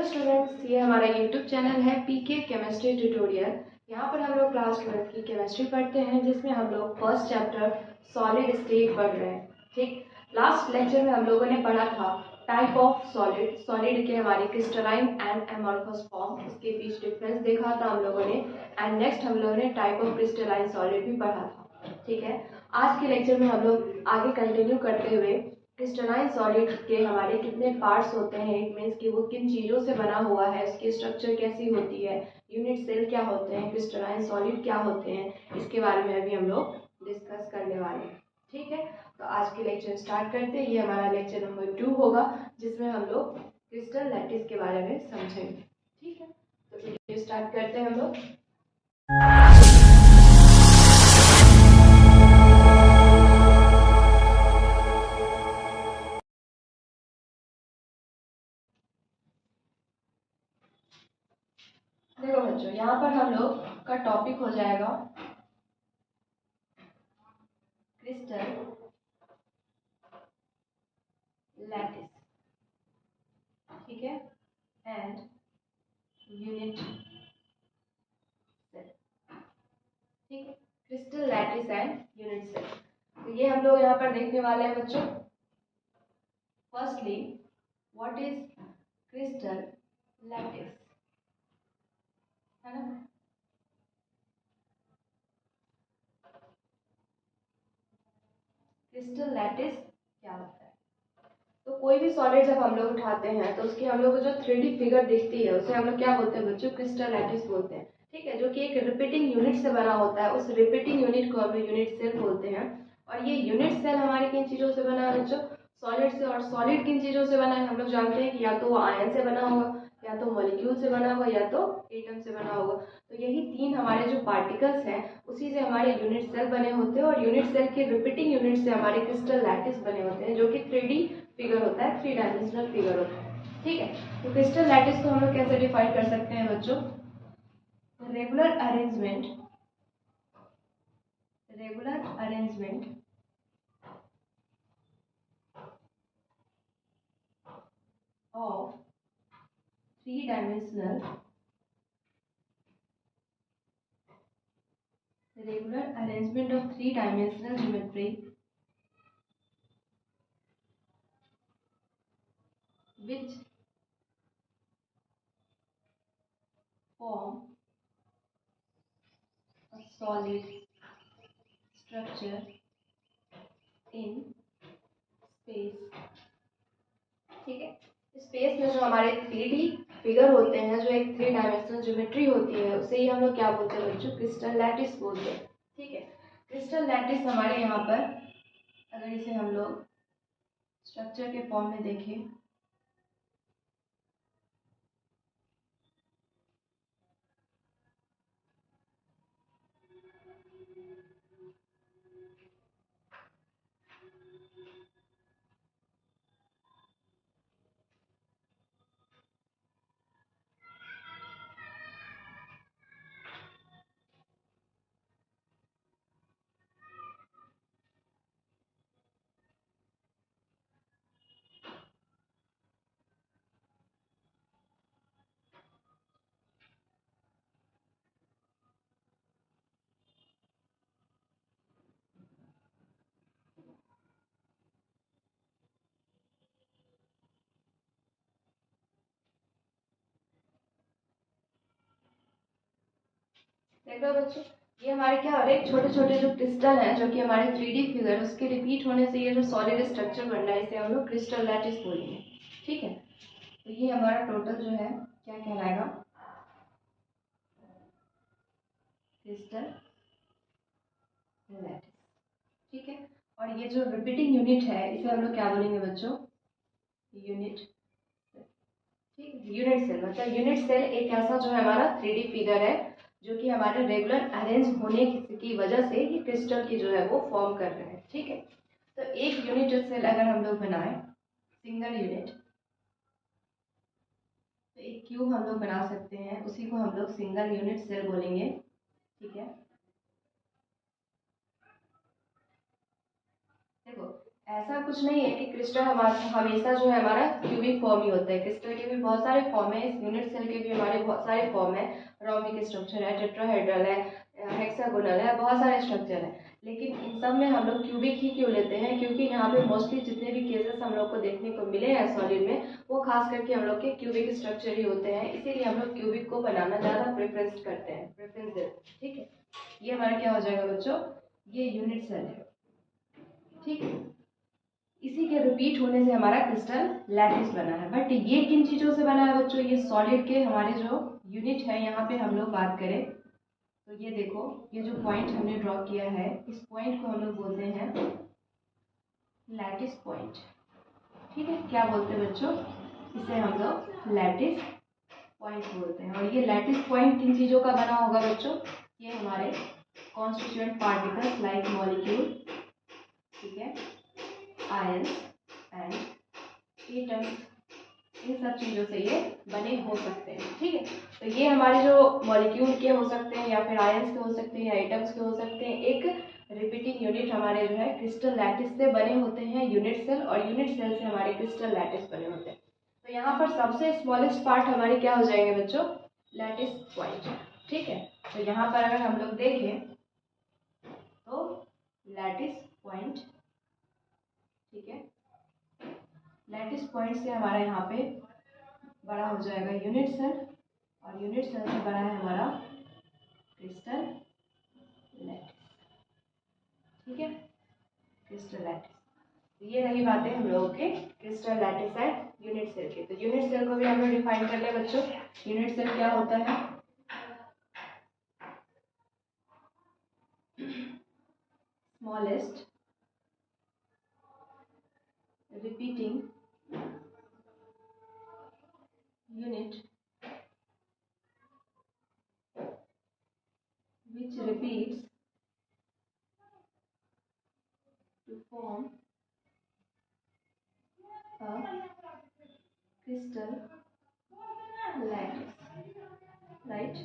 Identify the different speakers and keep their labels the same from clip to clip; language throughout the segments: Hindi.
Speaker 1: स्टूडेंट्स, ये हमारा यूट्यूब चैनल है पीके केमिस्ट्री ट्यूटोरियल। यहाँ पर हम लोग क्लास 12 की केमिस्ट्री पढ़ते हैं, जिसमें हम लोग फर्स्ट चैप्टर सॉलिड स्टेट पढ़ रहे हैं। ठीक, लास्ट लेक्चर में हम लोगों ने पढ़ा था टाइप ऑफ सॉलिड, सॉलिड के हमारे क्रिस्टलाइन एंड एमॉर्फस फॉर्म, उसके बीच डिफरेंस देखा था हम लोगों ने। एंड नेक्स्ट हम लोगों ने टाइप ऑफ क्रिस्टलाइन सॉलिड भी पढ़ा था। ठीक है, आज के लेक्चर में हम लोग आगे कंटिन्यू करते हुए क्रिस्टलाइन सॉलिड के हमारे कितने पार्ट्स होते हैं, इट मीन्स कि वो किन चीज़ों से बना हुआ है, उसकी स्ट्रक्चर कैसी होती है, यूनिट सेल क्या होते हैं, क्रिस्टलाइन सॉलिड क्या होते हैं, इसके बारे में अभी हम लोग डिस्कस करने वाले हैं। ठीक है, तो आज के लेक्चर स्टार्ट करते हैं। ये हमारा लेक्चर नंबर 2 होगा, जिसमें हम लोग क्रिस्टल लैटिस के बारे में समझेंगे। ठीक है, तो वीडियो स्टार्ट करते हैं हम लोग। देखो बच्चों, यहाँ पर हम लोग का टॉपिक हो जाएगा क्रिस्टल लैटिस। ठीक है, एंड यूनिट सेल। ठीक है, crystal lattice and unit cell, तो ये हम लोग यहाँ पर देखने वाले हैं बच्चों। Firstly, what is crystal lattice, है ना। क्रिस्टल लैटिस क्या होता है? तो कोई भी सॉलिड जब हम लोग उठाते हैं तो उसकी हम लोग को जो 3D फिगर दिखती है उसे हम लोग क्या बोलते हैं बच्चों? क्रिस्टल लैटिस बोलते हैं। ठीक है, जो कि एक रिपीटिंग यूनिट से बना होता है, उस रिपीटिंग यूनिट को हम लोग यूनिट सेल बोलते हैं। और ये यूनिट सेल हमारे किन चीज़ों से बना है बच्चों? सॉलिड से। और सॉलिड किन चीज़ों से बना है? हम लोग जानते हैं कि या तो वो आयन से बना होगा, या तो मॉलिक्यूल से बना होगा, या तो एटम से बना होगा। तो यही तीन हमारे जो पार्टिकल्स हैं उसी से हमारे यूनिट सेल बने होते हैं, और यूनिट सेल के रिपीटिंग यूनिट से हमारे क्रिस्टल लैटिस बने होते हैं, जो कि 3D फिगर होता है, 3 डायमेंशनल फिगर होता है। ठीक है, तो क्रिस्टल लैटिस को हम लोग कैसे डिफाइन कर सकते हैं बच्चों? Regular arrangement of 3-dimensional geometry which form a solid structure in space। ठीक है, स्पेस में जो हमारे 3D फिगर होते हैं, जो एक 3 डायमेंशनल ज्योमेट्री होती है, उसे ही हम लोग क्या बोलते हैं बच्चों? क्रिस्टल लैटिस बोलते हैं। ठीक है, क्रिस्टल लैटिस हमारे यहाँ पर, अगर इसे हम लोग स्ट्रक्चर के फॉर्म में देखें, देखो बच्चों, ये हमारे क्या हो रहे हैं? छोटे छोटे जो क्रिस्टल हैं, जो कि हमारे 3D फिगर, उसके रिपीट होने से ये जो सॉलिड स्ट्रक्चर बन रहा है, इसे हम लोग क्रिस्टल लैटिस बोलेंगे। ठीक है, तो ये हमारा टोटल जो है क्या कहलाएगा? Crystal lattice. ठीक है, और ये जो रिपीटिंग यूनिट है, इसे हम लोग क्या बोलेंगे बच्चों? यूनिट। ठीक है, यूनिट सेल मतलब यूनिट सेल एक ऐसा जो है हमारा 3D फिगर है, जो कि हमारे रेगुलर अरेंज होने की वजह से ये क्रिस्टल की जो है वो फॉर्म कर रहे हैं। ठीक है, तो एक यूनिट सेल अगर हम लोग बनाए, सिंगल यूनिट, तो एक क्यूब हम लोग बना सकते हैं, उसी को हम लोग सिंगल यूनिट सेल बोलेंगे। ठीक है, देखो ऐसा कुछ नहीं है कि क्रिस्टल हमेशा जो है हमारा क्यूबिक फॉर्म ही होता है। क्रिस्टल के भी बहुत सारे फॉर्म है, इस यूनिट सेल के भी हमारे बहुत सारे फॉर्म है। रोम्बिक स्ट्रक्चर है, टेट्राहेड्रल है, हेक्सागोनल है, बहुत सारे स्ट्रक्चर है। लेकिन इन सब में हम लोग क्यूबिक ही क्यों लेते हैं? क्योंकि यहाँ पे मोस्टली जितने भी केसेस हम लोग को देखने को मिले हैं सॉलिड में, वो खास करके हम लोग के क्यूबिक स्ट्रक्चर ही होते हैं। इसीलिए हम लोग क्यूबिक को बनाना ज़्यादा प्रेफरेंस करते हैं, प्रेफरेंस देते हैं। ठीक है, ये हमारा क्या हो जाएगा बच्चों? ये यूनिट सेल है। ठीक है, इसी के रिपीट होने से हमारा क्रिस्टल लैटिस बना है। बट ये किन चीज़ों से बना है बच्चों? ये सॉलिड के हमारे जो यूनिट है, यहाँ पे हम लोग बात करें तो ये देखो, ये जो पॉइंट हमने ड्रॉ किया है, इस पॉइंट को हम लोग बोलते हैं लैटिस पॉइंट। ठीक है, क्या बोलते हैं बच्चों? इसे हम लोग लैटिस पॉइंट बोलते हैं। और ये लैटिस पॉइंट किन चीज़ों का बना होगा बच्चों? ये हमारे कॉन्स्टिट्यूएंट पार्टिकल्स लाइक मॉलिक्यूल, ठीक है, आयंस एंड एटम्स, इन सब चीज़ों से ये बने हो सकते हैं। ठीक है, तो ये हमारे जो मॉलिक्यूल के हो सकते हैं, या फिर आयंस के हो सकते हैं, या एटम्स के हो सकते हैं। एक रिपीटिंग यूनिट हमारे जो है क्रिस्टल लैटिस से बने होते हैं, यूनिट सेल, और यूनिट सेल से हमारे क्रिस्टल लैटिस बने होते हैं। तो यहाँ पर सबसे स्मॉलेस्ट पार्ट हमारे क्या हो जाएंगे बच्चों? Lattice point. ठीक है, तो यहाँ पर अगर हम लोग देखें तो लैटिस पॉइंट, ठीक है, लैटिस पॉइंट से हमारा यहाँ पे बड़ा हो जाएगा यूनिट सेल, और यूनिट सेल से बड़ा है हमारा क्रिस्टल लैटिस। ठीक है, क्रिस्टल लैटिस। तो ये रही बातें हम लोगों के crystal lattice and unit cell के। तो यूनिट सेल को भी हम लोग डिफाइन कर ले बच्चों। यूनिट सेल क्या होता है? Smallest repeating unit which repeats to form a crystal lattice, right?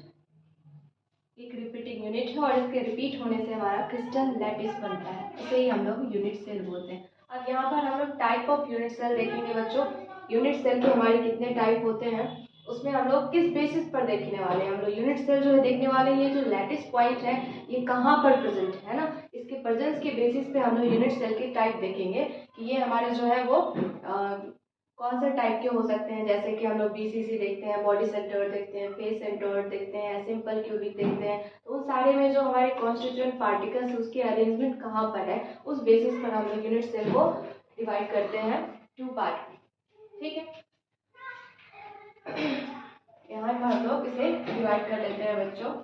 Speaker 1: एक रिपीटिंग यूनिट है और इसके रिपीट होने से हमारा क्रिस्टल लैटिस बनता है, इसे ही हम लोग यूनिट सेल बोलते हैं। अब यहाँ पर हम लोग टाइप ऑफ यूनिट सेल देखेंगे बच्चों। यूनिट सेल के हमारे कितने टाइप होते हैं, उसमें हम लोग किस बेसिस पर देखने वाले हैं? हम लोग यूनिट सेल जो है देखने वाले हैं, ये जो लैटिस पॉइंट है ये कहाँ पर प्रेजेंट है ना, इसके प्रेजेंस के बेसिस पे हम लोग यूनिट सेल के टाइप देखेंगे कि ये हमारे जो है वो कौन से टाइप के हो सकते हैं। जैसे कि हम लोग बीसीसी देखते हैं, बॉडी सेंटर्ड देखते हैं, फेस सेंटर्ड देखते हैं, सिंपल क्यूबिक देखते हैं। तो उन सारे में जो हमारे कॉन्स्टिट्यूएंट पार्टिकल्स उसकी अरेंजमेंट कहाँ पर है, उस बेसिस पर हम लोग यूनिट सेल को डिवाइड करते हैं 2 पार्ट में। ठीक है, यहाँ पर हम लोग इसे डिवाइड कर लेते हैं बच्चों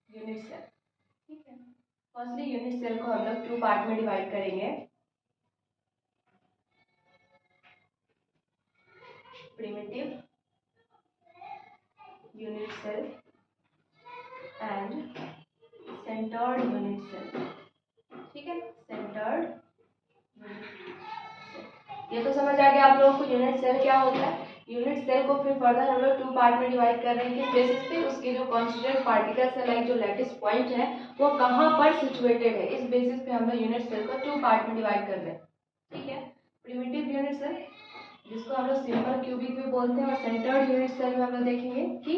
Speaker 1: यूनिट सेल। ठीक है, फर्स्टली यूनिट सेल को हम लोग 2 पार्ट में डिवाइड करेंगे। Primitive unit cell and centred unit cell. ठीक है, सेंटर्ड यूनिट सेल, ये तो समझ आ गया आप लोगों को यूनिट सेल क्या होता है। यूनिट सेल को फिर फर्दर हम लोग 2 पार्ट में डिवाइड कर रहे हैं। किस बेसिस पे? उसके जो कॉन्स्टिट्यूएंट पार्टिकल्स है लाइक जो लैटिस पॉइंट है वो कहाँ पर सिचुएटेड है, इस बेसिस पे हम लोग यूनिट सेल को 2 पार्ट में डिवाइड कर रहे हैं। ठीक है, प्रिमिटिव यूनिट सेल जिसको हम लोग सिंपल क्यूबिक भी बोलते हैं, और सेंटर्ड यूनिट सेल में हम लोग देखेंगे कि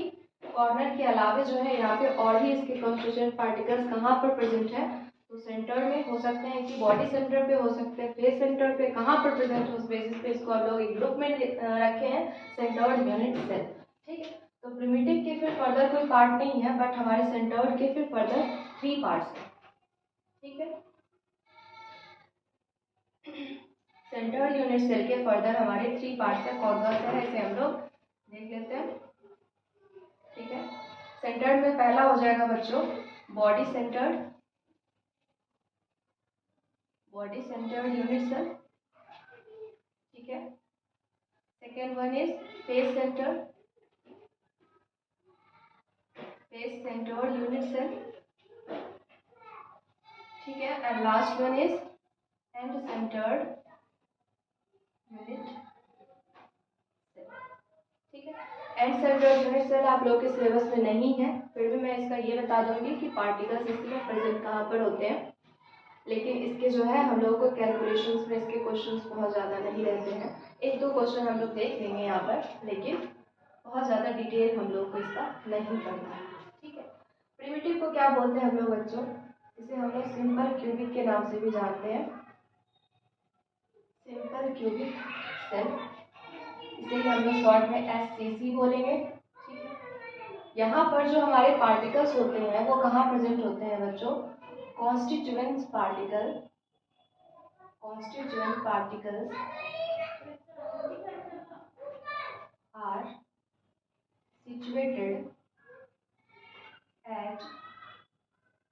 Speaker 1: कॉर्नर के अलावा जो है यहाँ पे और भी इसके कॉन्स्टिट्यूएंट पार्टिकल्स कहाँ पर प्रेजेंट है। तो सेंटर में हो सकते हैं कि बॉडी सेंटर पे हो सकते हैं, फेस सेंटर पे, कहाँ पर प्रेजेंट है उस बेसिस पे इसको हम लोग एक ग्रुप में रखे हैं सेंटर्ड यूनिट सेल। ठीक है, तो प्रिमिटिव के फिर फर्दर कोई पार्ट नहीं है, बट हमारे सेंटर्ड के फिर फर्दर 3 पार्ट्स हैं। ठीक है, सेंटर्ड यूनिट सेल के फर्दर हमारे 3 पार्ट्स है। कौन कौन से है इसे हम लोग देख लेते हैं। ठीक है, सेंटर्ड में पहला हो जाएगा बच्चों body centred, body centred unit cell. ठीक है, second one is face centred, face centred unit cell. ठीक है, and last one is end centred unit cell. ठीक है, एंड सेंटर्ड यूनिट सेल आप लोगों के सिलेबस में नहीं है, फिर भी मैं इसका ये बता दूंगी कि पार्टिकल्स इसमें प्रेजेंट कहाँ पर होते हैं। लेकिन इसके जो है हम लोगों को कैलकुलेशंस में इसके क्वेश्चंस बहुत ज़्यादा नहीं रहते हैं। एक दो क्वेश्चन हम लोग देख लेंगे यहाँ पर, लेकिन बहुत ज़्यादा डिटेल हम लोग को इसका नहीं पढ़ना है। ठीक है, प्रिमिटिव को क्या बोलते हैं हम लोग बच्चों? इसे हम लोग सिंपल क्यूबिक के नाम से भी जानते हैं, सिंपल क्यूबिक सेल, इसे ही हम लोग शॉर्ट में SCC बोलेंगे। ठीक है, यहाँ पर जो हमारे पार्टिकल्स होते हैं वो कहाँ प्रेजेंट होते हैं बच्चों? Constituent particle, constituent particles are situated at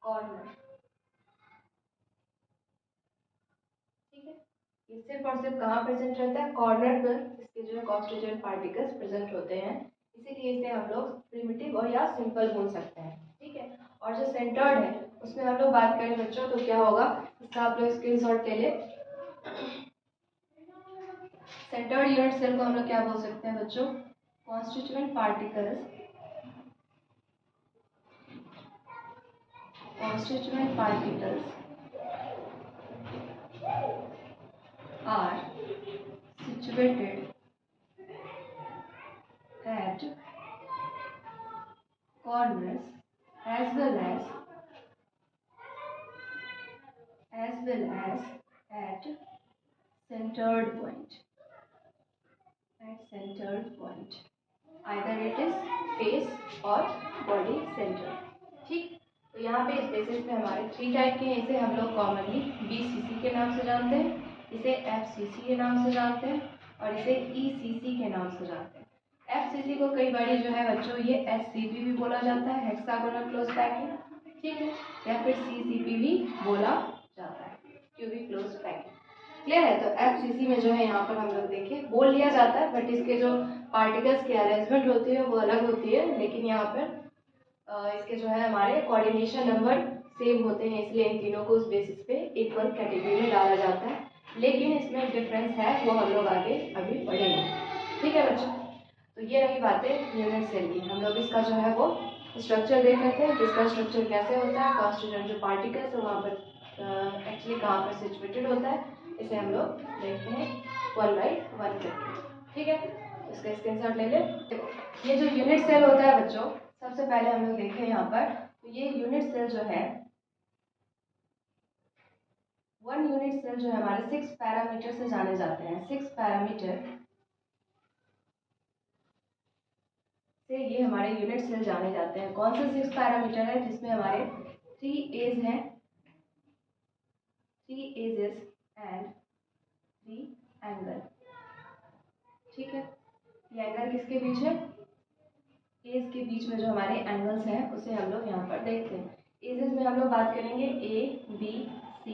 Speaker 1: corner। ठीक है, ये सिर्फ और सिर्फ कहाँ प्रेजेंट रहता है? कॉर्नर पर इसके जो है कॉन्स्टिट्यूएंट पार्टिकल्स प्रेजेंट होते हैं, इसीलिए इसे हम लोग प्रिमिटिव और या सिंपल बोल सकते हैं। ठीक है, और जो सेंटर्ड है उसमें हम लोग बात करें बच्चों तो क्या होगा, इसका आप लोग स्क्रीनशॉट ले लें। सेंटर्ड यूनिट सेल को हम लोग क्या बोल सकते हैं बच्चों? Constituent particles, constituent particles are situated at corners as well as at centered point, either it is face or body center। ठीक, तो यहाँ पे इस बेसिस पे हमारे 3 टाइप के हैं। इसे हम लोग कॉमनली BCC के नाम से जानते हैं, इसे FCC के नाम से जानते हैं और इसे ECC के नाम से जानते हैं। FCC को कई बार जो है बच्चों ये SCP भी बोला जाता है, हेक्सागोनल क्लोज पैकिंग। ठीक है, या फिर CCP भी बोला जाता है, क्यूबिक क्लोज पैकिंग। क्लियर है? तो FCC में जो है यहाँ पर हम लोग देखें बोल लिया जाता है, बट इसके जो पार्टिकल्स की अरेंजमेंट होती है वो अलग होती है, लेकिन यहाँ पर इसके जो है हमारे कोऑर्डिनेशन नंबर सेम होते हैं, इसलिए इन तीनों को उस बेसिस पे इक्वल कैटेगरी में डाला जाता है। लेकिन इसमें डिफरेंस है, वो हम लोग आगे अभी पढ़ेंगे। ठीक है बच्चों, तो ये रही बातें यूनिट सेल की। हम लोग इसका जो है वो स्ट्रक्चर देख लेते हैं, किसका स्ट्रक्चर कैसे होता है, कॉन्स्टिट्यूएंट जो पार्टिकल्स है वहाँ पर एक्चुअली कहाँ पर सिचुएटेड होता है, इसे हम लोग देखते हैं 1 बाई 1 करके। ठीक है, इसका स्क्रीनशॉट ले ले। देखो, ये जो यूनिट सेल होता है बच्चों, सबसे पहले हम लोग देखें यहाँ पर, तो ये यूनिट सेल जो है, 1 यूनिट सेल जो है हमारे 6 पैरामीटर से जाने जाते हैं। 6 पैरामीटर से ये हमारे यूनिट सेल जाने जाते हैं। कौन से 6 पैरामीटर है? जिसमें हमारे 3 एज हैं, 3 एजेस एंड 3 एंगल। ठीक है, ये एंगल किसके बीच है? एज के बीच में जो हमारे एंगल्स हैं उसे हम लोग यहाँ पर देखते हैं। एजेस में हम लोग बात करेंगे ABC।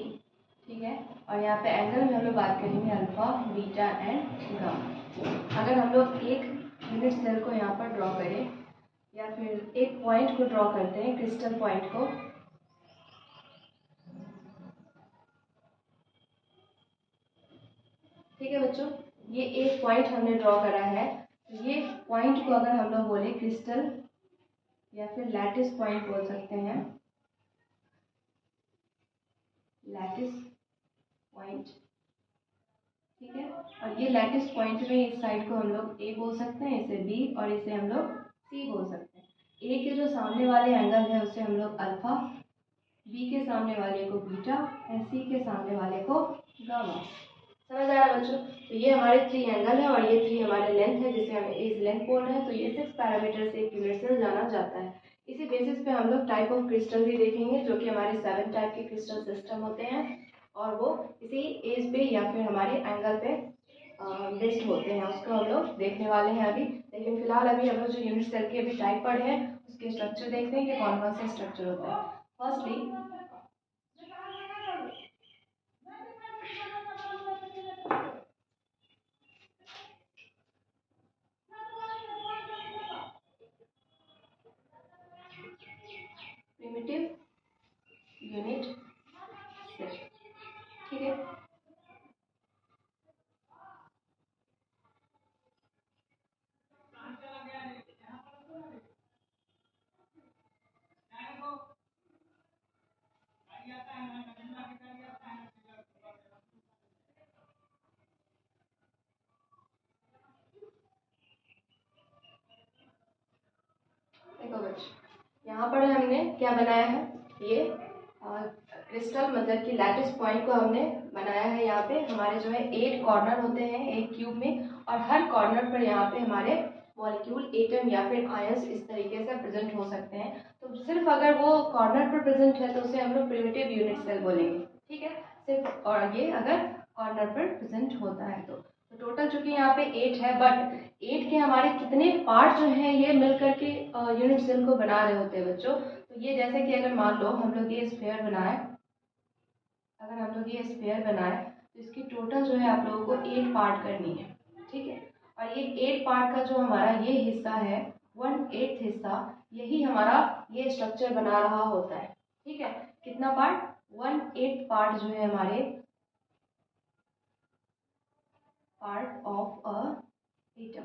Speaker 1: ठीक है, और यहाँ पे एंगल में हम लोग बात करेंगे अल्फा, बीटा एंड गामा। अगर हम लोग एक यूनिट सेल को यहाँ पर ड्रॉ करें या फिर एक पॉइंट को ड्रॉ करते हैं, क्रिस्टल पॉइंट को, ठीक है बच्चों, ये एक पॉइंट हमने ड्रॉ करा है। ये पॉइंट को अगर हम लोग बोले क्रिस्टल या फिर लैटिस पॉइंट बोल सकते हैं, लैटिस पॉइंट। ठीक है, और ये लैटिस पॉइंट में इस साइड को हम लोग A बोल सकते हैं, इसे B, और इसे हम लोग C बोल सकते हैं। A के जो सामने वाले एंगल है उसे हम लोग अल्फा, B के सामने वाले को बीटा और C के सामने वाले को गामा। समझ आ रहा है बच्चों? तो ये हमारे 3 एंगल है और ये 3 हमारे लेंथ है, जिसे हम एज लेंथ बोल रहे हैं। तो ये 6 पैरामीटर से एक यूनिट सेल जाना जाता है। इसी बेसिस पे हम लोग टाइप ऑफ क्रिस्टल भी देखेंगे, जो कि हमारे 7 टाइप के क्रिस्टल सिस्टम होते हैं और वो इसी एज पे या फिर हमारे एंगल पे बेस्ड होते हैं। उसको हम लोग देखने वाले हैं अभी, लेकिन फिलहाल अभी हम लोग जो यूनिट सेल के अभी टाइप पढ़े हैं उसके स्ट्रक्चर देखते हैं कि कौन कौन से स्ट्रक्चर होता है। Firstly primitive unit cell. ठीक है, हमने क्या बनाया है, ये क्रिस्टल मतलब कि लैटिस पॉइंट को हमने बनाया है। यहाँ पे हमारे जो है 8 कॉर्नर होते हैं एक क्यूब में, और हर कॉर्नर पर यहाँ पे हमारे मॉलिक्यूल, एटम या फिर आयंस इस तरीके से प्रेजेंट हो सकते हैं। तो सिर्फ अगर वो कॉर्नर पर प्रेजेंट है तो उसे हम लोग प्रिमिटिव यूनिट सेल बोलेंगे, ठीक है, सिर्फ, और ये अगर कॉर्नर पर प्रेजेंट होता है तो टोटल चूंकि यहाँ पे 8 है, बट 8 के हमारे कितने पार्ट जो हैं ये मिल करके यूनिट सेल को बना रहे होते हैं बच्चों। तो ये जैसे कि अगर मान लो हम लोग ये स्फीयर बनाए, अगर हम लोग ये स्फीयर बनाए तो इसकी टोटल जो है आप लोगों को 8 पार्ट करनी है, ठीक है। और ये 8 पार्ट का जो हमारा ये हिस्सा है 1/8 हिस्सा, यही हमारा ये स्ट्रक्चर बना रहा होता है, ठीक है। कितना पार्ट, 1/8 पार्ट जो है हमारे पार्ट ऑफ अ एटम,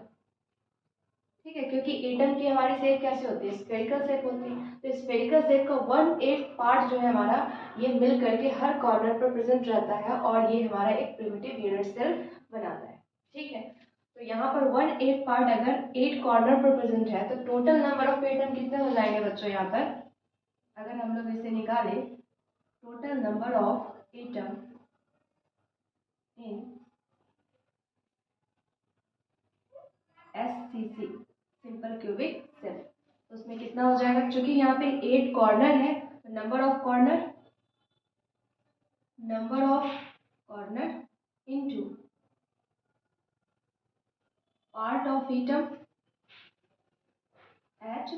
Speaker 1: ठीक है, क्योंकि एटम की हमारी शेप कैसे होती है, स्फेरिकल शेप होती है। तो स्फेरिकल शेप का 1/8 पार्ट जो है हमारा ये मिल करके हर कॉर्नर पर प्रेजेंट रहता है, और ये हमारा एक प्रिमिटिव यूनिट सेल बनाता है, ठीक है। तो यहाँ पर 1/8 पार्ट अगर 8 कॉर्नर पर प्रेजेंट है तो टोटल नंबर ऑफ एटम कितने हो जाएंगे बच्चों। यहाँ पर अगर हम लोग इसे निकालें, total number of atom in SCC simple cubic cell, तो उसमें कितना हो जाएगा, क्योंकि यहाँ पे 8 कॉर्नर है, number of corner into part of atom at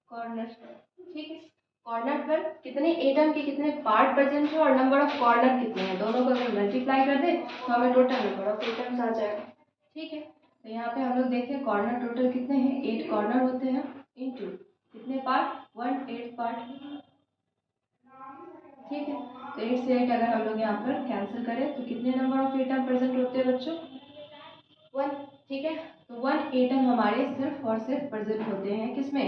Speaker 1: corner, ठीक है। कॉर्नर पर कितने एटम के कितने पार्ट प्रेजेंट है और नंबर ऑफ कॉर्नर कितने हैं, दोनों को अगर मल्टीप्लाई कर दे तो हमें टोटल नंबर ऑफ एटम्स आ जाएगा, ठीक है। तो यहाँ पे हम लोग देखें कॉर्नर टोटल कितने हैं, 8 कॉर्नर होते हैं इनटू कितने पार्ट, 1/8 पार्ट, ठीक है। तो 8 से 8 अगर हम लोग यहाँ पर कैंसिल करें तो कितने नंबर ऑफ एटम प्रेजेंट होते हैं बच्चों, 1, ठीक है। तो 1 एटम हमारे सिर्फ और सिर्फ प्रेजेंट होते हैं किसमें,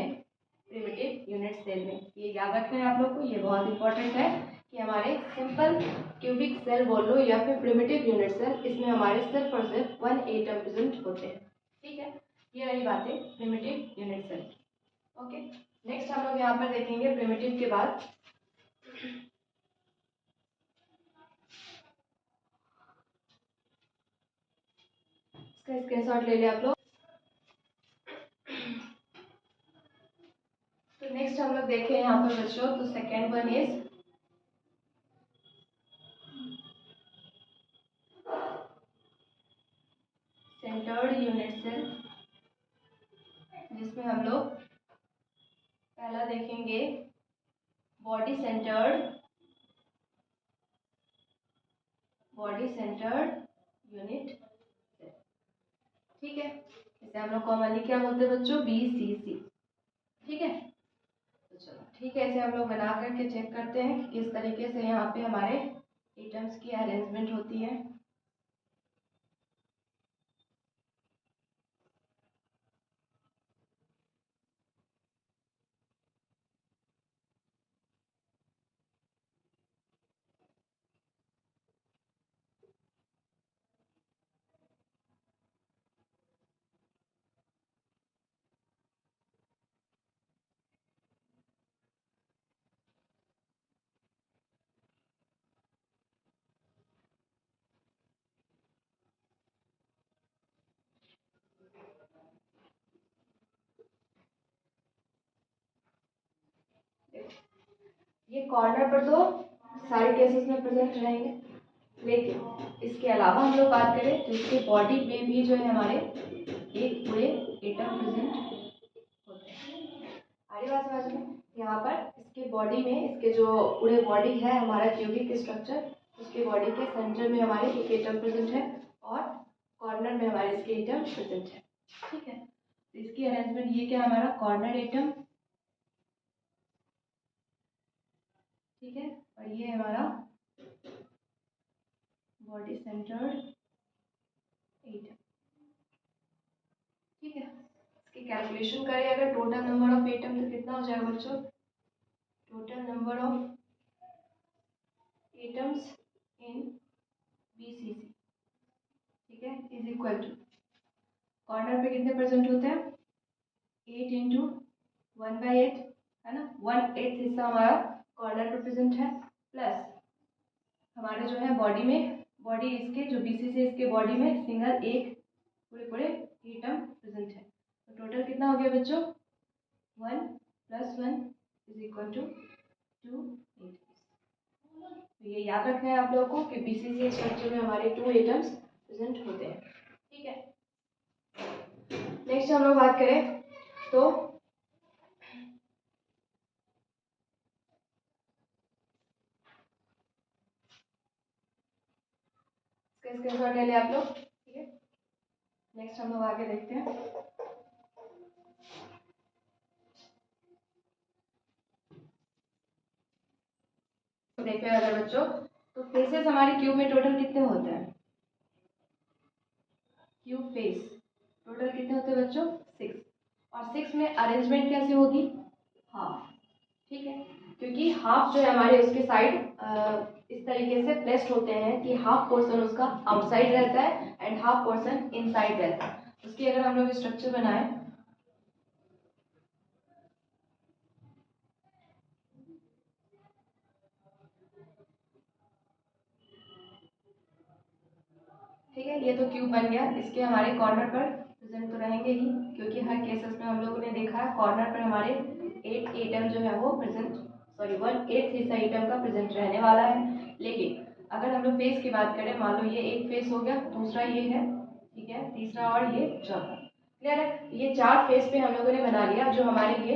Speaker 1: प्रिमिटिव यूनिट सेल में। ये याद रखना है आप लोग को, ये बहुत इंपॉर्टेंट है कि हमारे सिंपल क्यूबिक सेल बोल लो या फिर प्रिमिटिव यूनिट सेल, इसमें हमारे सिर्फ और सिर्फ 1 एटम प्रेजेंट होते हैं, ठीक है। ये रही बातें primitive unit cell, okay. Next हम लोग यहाँ पर देखेंगे प्रिमिटिव के बाद इसका स्क्रीनशॉट ले लिया आप लोग। तो नेक्स्ट हम लोग देखें यहाँ पर बच्चों, तो second one is centred unit cell, जिसमें हम लोग पहला देखेंगे बॉडी सेंटर्ड यूनिट सेल, ठीक है। इसे हम लोग कॉमनली क्या बोलते हैं बच्चों, BCC, ठीक है। तो चलो ठीक है, इसे हम लोग बना करके चेक करते हैं कि किस तरीके से यहाँ पे हमारे एटम्स की अरेंजमेंट होती है। ये कॉर्नर पर तो सारे केसेस में प्रेजेंट रहेंगे, लेकिन इसके अलावा हम लोग बात करें तो इसके बॉडी में भी जो है हमारे एक पूरे एटम प्रेजेंट होते हैं। आगे बात समझ में, यहाँ पर इसके बॉडी में, इसके जो पूरे बॉडी है हमारा क्यूबिक स्ट्रक्चर, उसके बॉडी के सेंटर में हमारे एक एटम प्रेजेंट है और कॉर्नर में हमारे इसके एटम प्रेजेंट है, ठीक है। तो इसकी अरेंजमेंट ये क्या हमारा कॉर्नर एटम, ठीक है, और ये हमारा बॉडी सेंटर्ड एटम, ठीक है। इसकी कैलकुलेशन करें अगर टोटल नंबर ऑफ एटम तो कितना हो जाएगा बच्चों, total number of atoms in BCC, ठीक है, इज इक्वल टू कॉर्नर पे कितने प्रेजेंट होते हैं, 8 इंटू 1/8 है ना, 1/8 हिस्सा हमारा कॉर्नर पे प्रेजेंट है, प्लस हमारे जो है बॉडी इसके जो बीसीसी इसके बॉडी में सिंगल एक पूरे एटम प्रेजेंट है। तो टोटल कितना हो गया बच्चों, 1 + 1 = 2 8। तो ये याद रखना है आप लोगों को कि बीसीसी स्ट्रक्चर में हमारे 2 एटम्स प्रेजेंट होते हैं। ठीक है, नेक्स्ट हम लोग बात करें तो इसका स्क्रीनशॉट ले लें आप लोग। ठीक है, नेक्स्ट हम लोग आगे देखते हैं। तो देखते हैं अगर बच्चों, तो फेसेस हमारे क्यूब में टोटल कितने होते हैं, क्यूब फेस टोटल कितने होते हैं बच्चों, 6। और 6 में अरेंजमेंट कैसे होगी, हाफ। ठीक है, क्योंकि हाफ जो है हमारे उसके साइड इस तरीके से प्लेस्ड होते हैं कि हाफ पोर्शन उसका आउटसाइड रहता है एंड हाफ पोर्शन इनसाइड रहता है। उसकी अगर हम लोग स्ट्रक्चर बनाए, ठीक है, ये तो क्यूब बन गया। इसके हमारे कॉर्नर पर प्रेजेंट तो रहेंगे ही, क्योंकि हर केसेस में हम लोगों ने देखा है कॉर्नर पर हमारे 8 एटम जो है वो प्रेजेंट, सॉरी 1/8 हिस्सा एटम का प्रेजेंट रहने वाला है। लेकिन अगर हम लोग फेस की बात करें, मान लो ये एक फेस हो गया, दूसरा ये है, ठीक है, तीसरा और ये चौथा। क्लियर है, ये 4 फेस पे हम लोगों ने बना लिया, जो हमारे ये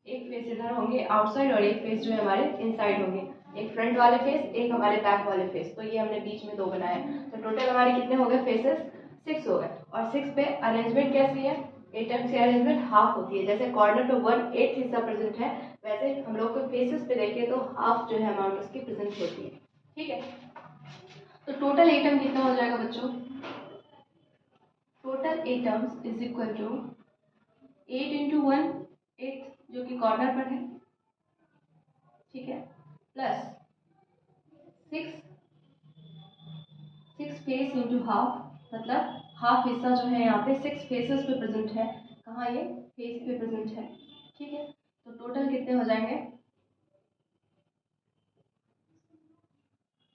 Speaker 1: एक फेस इधर होंगे आउटसाइड और एक फेस जो है हमारे इनसाइड होंगे, एक फ्रंट वाले फेस, एक हमारे बैक वाले फेस। तो ये हमने बीच में 2 बनाए। तो टोटल हमारे कितने हो गए फेसेस, 6 हो गए। और 6 पे अरेंजमेंट कैसी है, एटम्स की अरेंजमेंट हाफ होती है। जैसे कॉर्नर पे 1/8 हिस्सा प्रेजेंट है, वैसे हम लोग को फेसेस पे देखें तो हाफ जो है अमाउंट उसकी प्रेजेंट होती है। ठीक है, तो टोटल एटम कितना हो जाएगा बच्चों, total atoms is equal to 8 × 1/8 जो कि कॉर्नर पर है, ठीक है, प्लस 6 फेस इंटू हाफ, मतलब हाफ हिस्सा जो है यहाँ पे 6 फेसेस पे प्रेजेंट है। कहाँ, ये फेस पे प्रेजेंट है। ठीक है, तो टोटल कितने हो जाएंगे,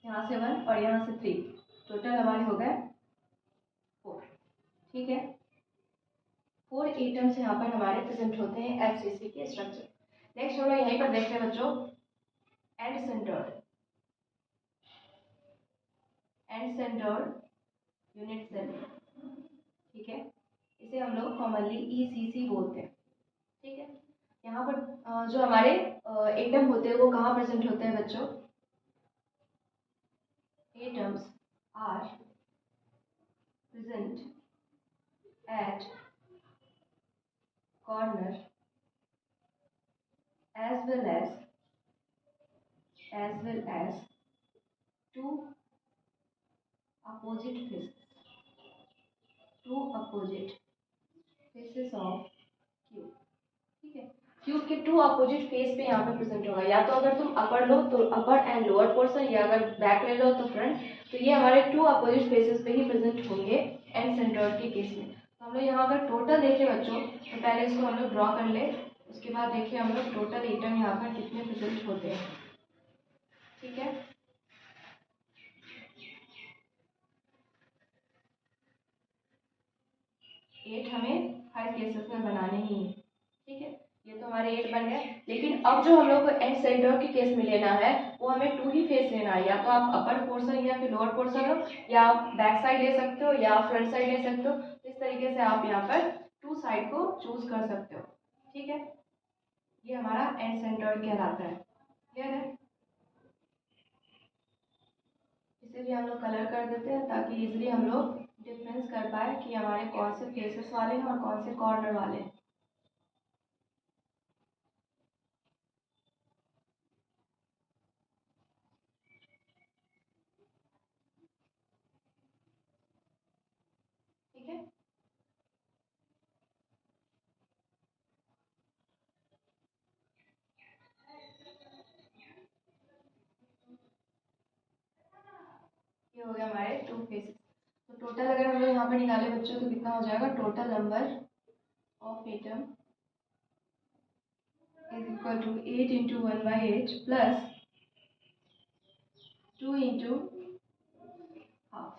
Speaker 1: यहाँ से 1 और यहाँ से 3, टोटल हमारे हो गए 4। ठीक है, 4 एटम्स यहाँ पर हमारे प्रेजेंट होते हैं एफसीसी के स्ट्रक्चर। नेक्स्ट हम लोग यहीं पर देखते हैं बच्चों, एंड सेंटर्ड यूनिट सेल। ठीक है, इसे हम लोग कॉमनली ईसीसी बोलते हैं। ठीक है, यहाँ पर जो हमारे एटम होते हैं वो कहाँ प्रेजेंट होते हैं बच्चों, atoms are present at corner as well as 2 opposite faces of cube। ठीक है, क्यूब के 2 अपोजिट फेस पे यहाँ पे प्रेजेंट होगा। या तो अगर तुम अपर लो तो अपर एंड लोअर पोर्शन, या अगर बैक ले लो तो फ्रंट। तो ये हमारे 2 अपोजिट फेसेस पे ही प्रेजेंट होंगे एंड सेंटर्ड के केस में। तो हम लोग यहाँ अगर टोटल देखें बच्चों, तो पहले इसको हम लोग ड्रॉ कर ले, उसके बाद देखिए हम लोग टोटल एटम यहाँ पर कितने प्रेजेंट होते हैं। ठीक है, एट हमें हर केसेस में बनाने ही है। ठीक है, ये तो हमारे 8 बन गए। लेकिन अब जो हम लोग को एंड सेंटर के केस में लेना है, वो हमें 2 ही फेस लेना है। या तो आप अपर पोर्शन या फिर लोअर पोर्शन लो, या आप बैक साइड ले सकते हो या फ्रंट साइड ले सकते हो। तो इस तरीके से आप यहाँ पर 2 साइड को चूज कर सकते हो। ठीक है, ये हमारा एंड सेंटर कहलाता है। क्लियर है, इसे भी हम लोग कलर कर देते हैं ताकि इजिली हम लोग डिफरेंस कर पाए कि हमारे कौन से फेसेस वाले हैं और कौन से कॉर्नर वाले हैं। ठीक है, ये हो गया हमारे 2 फेसेस। तो टोटल अगर हम लोग यहाँ पर निकाले बच्चों तो कितना हो जाएगा, total number of atom is equal to 8 into 1/8 plus 2 into half.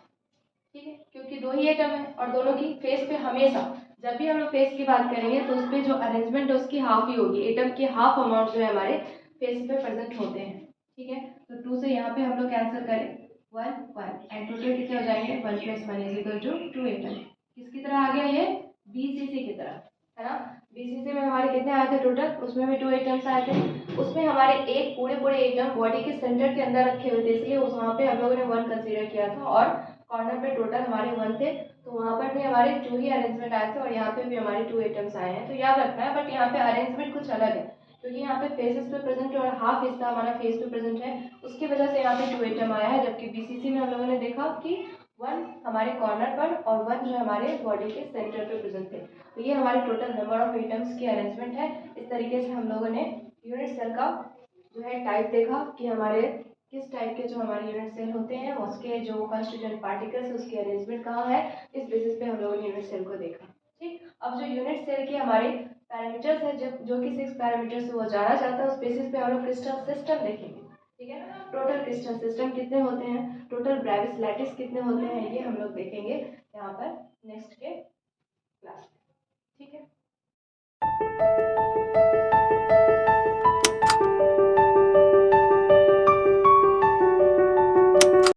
Speaker 1: ठीक है, क्योंकि दो ही एटम है और दोनों की फेस पे हमेशा जब भी हम लोग फेस की बात करेंगे तो उस पर जो अरेंजमेंट है उसकी हाफ ही होगी, एटम के हाफ अमाउंट जो है हमारे फेस पे प्रेजेंट होते हैं। ठीक है, तो 2 से यहाँ पे हम लोग कैंसिल करें 1 1 एंड टोटल कितने हो जाएंगे 1 + 1 इज इक्वल टू 2 एटम। किसकी तरह आ गया ये बीसीसी की तरह, है ना। बीसीसी में हमारे कितने आए थे टोटल, उसमें भी 2 एटम्स आए थे। उसमें हमारे एक पूरे एटम बॉडी के सेंटर के अंदर रखे हुए थे, इसलिए उस वहाँ पे हम लोगों ने 1 कंसीडर किया था और कॉर्नर पे टोटल हमारे 1 थे, तो वहाँ पर भी हमारे 2 ही अरेंजमेंट आए थे और यहाँ पे भी हमारे 2 एटम्स आए हैं। तो याद रखना है, बट यहाँ पे अरेंजमेंट कुछ अलग है क्योंकि यहाँ पे फेसेस पे प्रेजेंट है और हाफ हिस्सा हमारा फेस पे प्रेजेंट है, उसकी वजह से यहाँ पे 2 एटम आया है। जबकि बीसीसी में हम लोगों ने देखा कि 1 हमारे कॉर्नर पर और 1 जो हमारे बॉडी के सेंटर पे प्रेजेंट थे। तो ये हमारे टोटल नंबर ऑफ एटम्स की अरेंजमेंट है। इस तरीके से हम लोगों ने यूनिट सेल का जो है टाइप देखा कि हमारे किस टाइप के जो हमारे यूनिट सेल होते हैं उसके जो कॉन्स्टिट्यूएंट पार्टिकल्स उसकी अरेंजमेंट कहाँ है, इस बेसिस पे हम लोगों ने यूनिट सेल को देखा। ठीक, अब जो यूनिट सेल के हमारे पैरामीटर्स है जो कि 6 पैरामीटर्स से वो जाना चाहता है, उस बेसिस पे हम लोग क्रिस्टल सिस्टम देखेंगे। ठीक है, टोटल क्रिस्टल सिस्टम कितने होते हैं, टोटल ब्रेविस लैटिस कितने होते हैं, ये हम लोग देखेंगे यहाँ पर